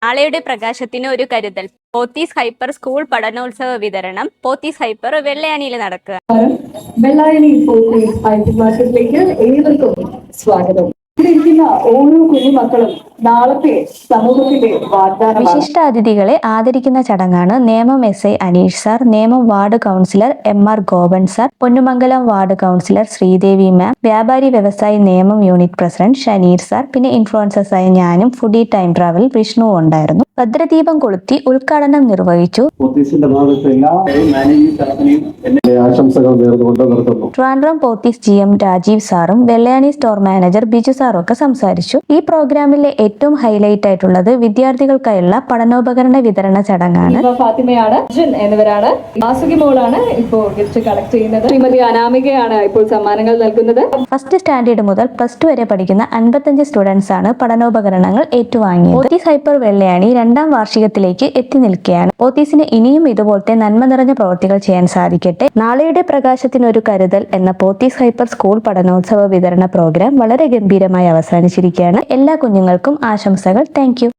നാളെയുടെ പ്രകാശത്തിന് ഒരു കരുതൽ. പോത്തീസ് ഹൈപ്പർ സ്കൂൾ പഠനോത്സവ വിതരണം പോത്തീസ് ഹൈപ്പർ വെള്ളയാണിയിൽ നടക്കുക. വെള്ളായണി പോത്തീസ് ഹൈപ്പർ മാർക്കറ്റിലേക്ക് ഏവർക്കും സ്വാഗതം. ഇവിടെ ഇരിക്കുന്ന ഓരോ കുഞ്ഞുമക്കളും നാളത്തെ സമൂഹത്തിന്റെ വാഗ്ദാനം. വിശിഷ്ടാതിഥികളെ ആദരിക്കുന്ന ചടങ്ങാണ് Nemam SI Aneesh sir, Nemam ward councillor MR Gopan sir, Ponnumangalam ward councillor Sreedevi ma'am, വ്യാപാരി വ്യവസായി Nemam unit president Shaneer sir, പിന്നെ ഇൻഫ്ലുവൻസേഴ്സായ ഞാനും ഫുഡി ടൈം ട്രാവൽ വിഷ്ണുവും ഉണ്ടായിരുന്നു. ഭദ്രദീപം കൊളുത്തി ഉദ്ഘാടനം നിർവഹിച്ചു. ആശംസകൾ നേർന്നുകൊണ്ട് നിർത്തുന്നു. ട്രിവാൻഡ്രം പോത്തീസ് GM രാജീവ് സാറും വെള്ളയാണി സ്റ്റോർ മാനേജർ ബിജു സാറും ഒക്കെ സംസാരിച്ചു. ഈ പ്രോഗ്രാമിലെ ഏറ്റവും ഹൈലൈറ്റ് ആയിട്ടുള്ളത് വിദ്യാർത്ഥികൾക്കായുള്ള പഠനോപകരണ വിതരണ ചടങ്ങാണ്. ഫാത്തിമയാണ്, എന്നിവരാണ്. വാസുകി മോളാണ് ഇപ്പോൾ ഗിഫ്റ്റ് കളക്ട് ചെയ്യുന്നത്. ശ്രീമതി അനാമികയാണ് ഇപ്പോൾ സമ്മാനങ്ങൾ നൽകുന്നത്. ഫസ്റ്റ് സ്റ്റാൻഡേർഡ് മുതൽ +2 വരെ പഠിക്കുന്ന 55 സ്റ്റുഡൻസ് ആണ് പഠനോപകരണങ്ങൾ ഏറ്റുവാങ്ങിയത്. പോത്തീസ് ഹൈപ്പർ വെള്ളയാണി 2ാം വാർഷികത്തിലേക്ക് എത്തി നിൽക്കുകയാണ്. പോത്തീസിന് ഇനിയും ഇതുപോലത്തെ നന്മ നിറഞ്ഞ പ്രവൃത്തികൾ ചെയ്യാൻ സാധിക്കട്ടെ. നാളെയുടെ പ്രകാശത്തിനൊരു കരുതൽ എന്ന പോത്തീസ് ഹൈപ്പർ സ്കൂൾ പഠനോത്സവ വിതരണ പ്രോഗ്രാം വളരെ ഗംഭീരമായി അവസാനിച്ചിരിക്കുകയാണ്. എല്ലാ കുഞ്ഞുങ്ങൾക്കും ആശംസകൾ. Thank you.